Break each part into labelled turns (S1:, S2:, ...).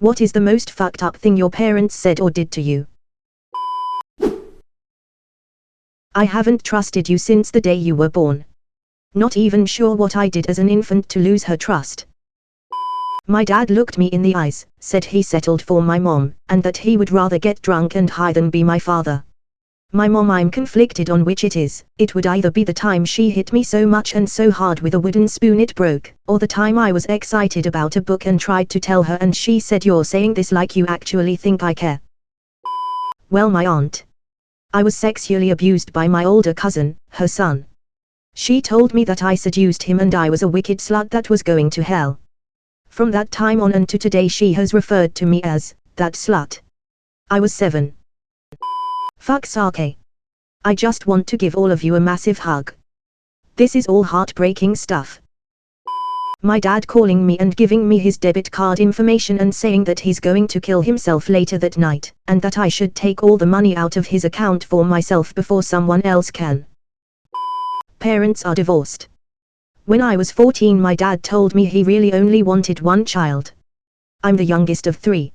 S1: What is the most fucked up thing your parents said or did to you? I haven't trusted you since the day you were born. Not even sure what I did as an infant to lose her trust. My dad looked me in the eyes, said he settled for my mom, and that he would rather get drunk and high than be my father. My mom, I'm conflicted on which it is. It would either be the time she hit me so much and so hard with a wooden spoon it broke, or the time I was excited about a book and tried to tell her and she said, "You're saying this like you actually think I care." Well, my aunt. I was sexually abused by my older cousin, her son. She told me that I seduced him and I was a wicked slut that was going to hell. From that time on and to today she has referred to me as, that slut. I was 7. Fuck Sake. I just want to give all of you a massive hug. This is all heartbreaking stuff. My dad calling me and giving me his debit card information and saying that he's going to kill himself later that night, and that I should take all the money out of his account for myself before someone else can. Parents are divorced. When I was 14 my dad told me he really only wanted one child. I'm the youngest of 3.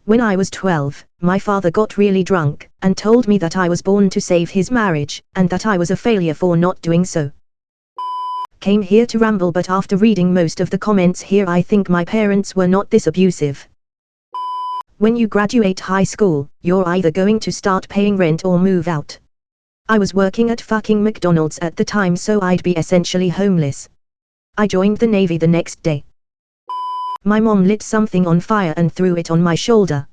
S1: When I was 12, my father got really drunk, and told me that I was born to save his marriage, and that I was a failure for not doing so. Came here to ramble, but after reading most of the comments here I think my parents were not this abusive. When you graduate high school, you're either going to start paying rent or move out. I was working at fucking McDonald's at the time, so I'd be essentially homeless. I joined the Navy the next day. My mom lit something on fire and threw it on my shoulder.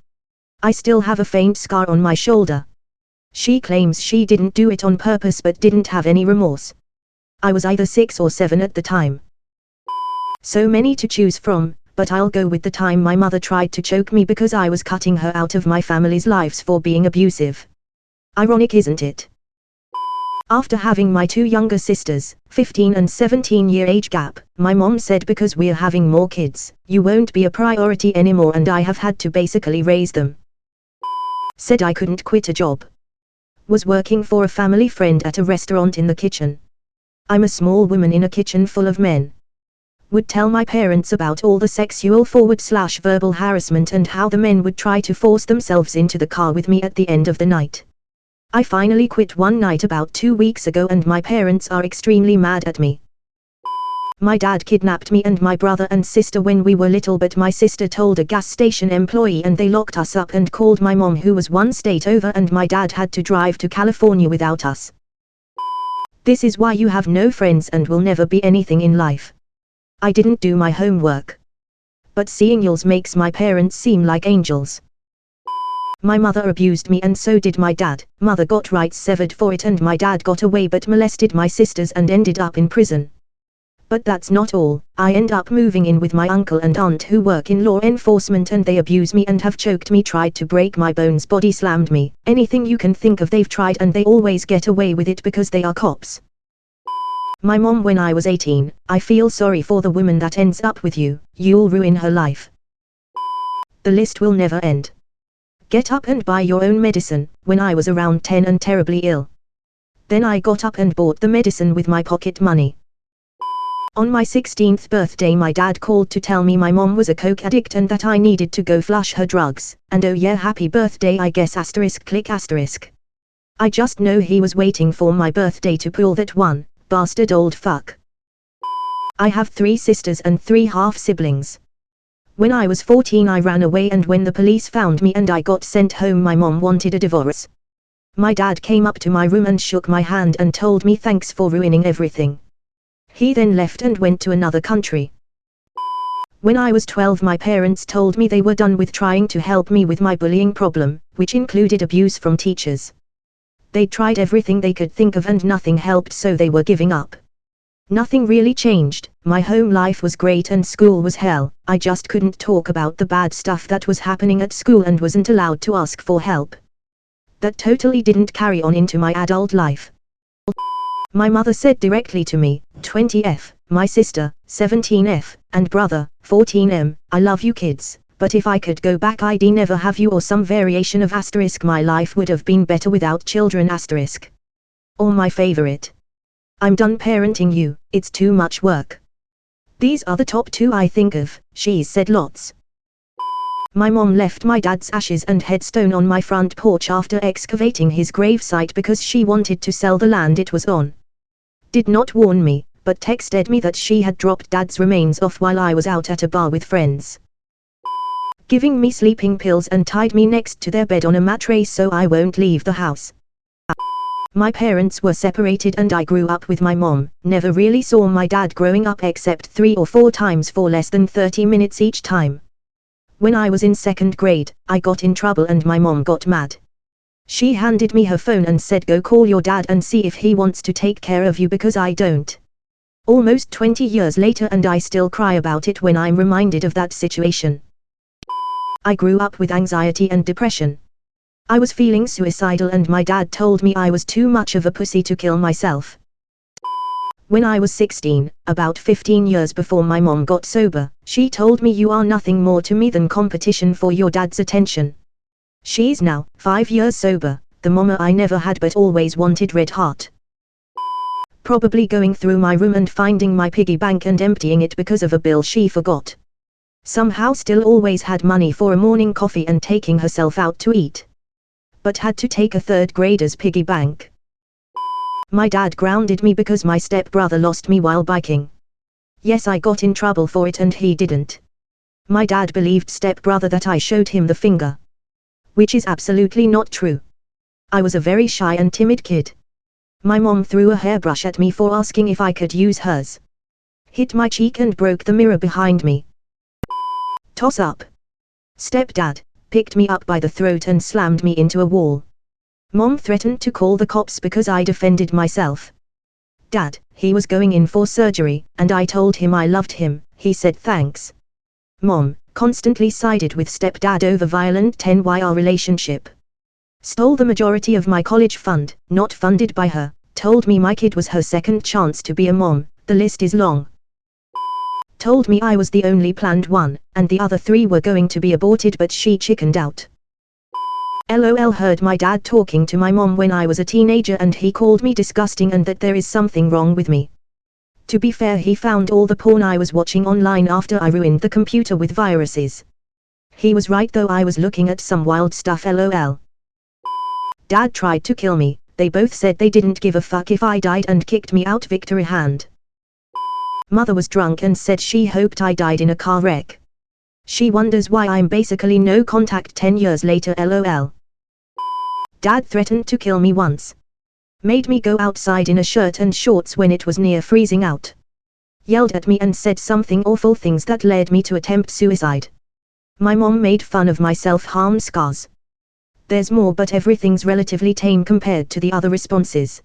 S1: I still have a faint scar on my shoulder. She claims she didn't do it on purpose but didn't have any remorse. I was either 6 or 7 at the time. So many to choose from, but I'll go with the time my mother tried to choke me because I was cutting her out of my family's lives for being abusive. Ironic, isn't it? After having my 2 younger sisters, 15 and 17-year age gap, my mom said, because we're having more kids, you won't be a priority anymore, and I have had to basically raise them. Said I couldn't quit a job. Was working for a family friend at a restaurant in the kitchen. I'm a small woman in a kitchen full of men. Would tell my parents about all the sexual / verbal harassment and how the men would try to force themselves into the car with me at the end of the night. I finally quit one night about 2 weeks ago and my parents are extremely mad at me. My dad kidnapped me and my brother and sister when we were little, but my sister told a gas station employee and they locked us up and called my mom, who was 1 state over, and my dad had to drive to California without us. This is why you have no friends and will never be anything in life. I didn't do my homework. But seeing y'alls makes my parents seem like angels. My mother abused me and so did my dad. Mother got rights severed for it and my dad got away but molested my sisters and ended up in prison. But that's not all. I end up moving in with my uncle and aunt who work in law enforcement and they abuse me and have choked me, tried to break my bones, body slammed me. Anything you can think of they've tried, and they always get away with it because they are cops. My mom, when I was 18, I feel sorry for the woman that ends up with you, you'll ruin her life. The list will never end. Get up and buy your own medicine. When I was around 10 and terribly ill. Then I got up and bought the medicine with my pocket money. On my 16th birthday my dad called to tell me my mom was a coke addict and that I needed to go flush her drugs, and oh yeah, happy birthday I guess, *click *. I just know he was waiting for my birthday to pull that one, bastard old fuck. I have 3 sisters and 3 half-siblings. When I was 14 I ran away, and when the police found me and I got sent home my mom wanted a divorce. My dad came up to my room and shook my hand and told me thanks for ruining everything. He then left and went to another country. When I was 12 my parents told me they were done with trying to help me with my bullying problem, which included abuse from teachers. They tried everything they could think of and nothing helped, so they were giving up. Nothing really changed. My home life was great and school was hell. I just couldn't talk about the bad stuff that was happening at school and wasn't allowed to ask for help. That totally didn't carry on into my adult life. My mother said directly to me, 20F, my sister, 17F, and brother, 14M, I love you kids, but if I could go back I'd never have you, or some variation of *, my life would have been better without children *. Or my favorite. I'm done parenting you, it's too much work. These are the top 2 I think of. She's said lots. My mom left my dad's ashes and headstone on my front porch after excavating his gravesite because she wanted to sell the land it was on. Did not warn me, but texted me that she had dropped dad's remains off while I was out at a bar with friends, giving me sleeping pills and tied me next to their bed on a mattress so I won't leave the house. My parents were separated and I grew up with my mom, never really saw my dad growing up except 3 or 4 times for less than 30 minutes each time. When I was in 2nd grade, I got in trouble and my mom got mad. She handed me her phone and said, "Go call your dad and see if he wants to take care of you because I don't." Almost 20 years later and I still cry about it when I'm reminded of that situation. I grew up with anxiety and depression. I was feeling suicidal and my dad told me I was too much of a pussy to kill myself. When I was 16, about 15 years before my mom got sober, she told me, "You are nothing more to me than competition for your dad's attention." She's now 5 years sober, the mama I never had but always wanted. Red heart. Probably going through my room and finding my piggy bank and emptying it because of a bill she forgot. Somehow still always had money for a morning coffee and taking herself out to eat. But had to take a 3rd grader's piggy bank. My dad grounded me because my stepbrother lost me while biking. Yes, I got in trouble for it and he didn't. My dad believed stepbrother that I showed him the finger, which is absolutely not true. I was a very shy and timid kid. My mom threw a hairbrush at me for asking if I could use hers. Hit my cheek and broke the mirror behind me. Toss up. Stepdad picked me up by the throat and slammed me into a wall. Mom threatened to call the cops because I defended myself. Dad, he was going in for surgery, and I told him I loved him, he said thanks. Mom constantly sided with stepdad over violent 10-year relationship. Stole the majority of my college fund, not funded by her, told me my kid was her second chance to be a mom, the list is long. Told me I was the only planned one, and the other 3 were going to be aborted but she chickened out. LOL. Heard my dad talking to my mom when I was a teenager and he called me disgusting and that there is something wrong with me. To be fair, he found all the porn I was watching online after I ruined the computer with viruses. He was right though, I was looking at some wild stuff. LOL. Dad tried to kill me, they both said they didn't give a fuck if I died and kicked me out. Victory hand. Mother was drunk and said she hoped I died in a car wreck. She wonders why I'm basically no contact 10 years later. LOL. Dad threatened to kill me once. Made me go outside in a shirt and shorts when it was near freezing out. Yelled at me and said something awful things that led me to attempt suicide. My mom made fun of my self-harm scars. There's more but everything's relatively tame compared to the other responses.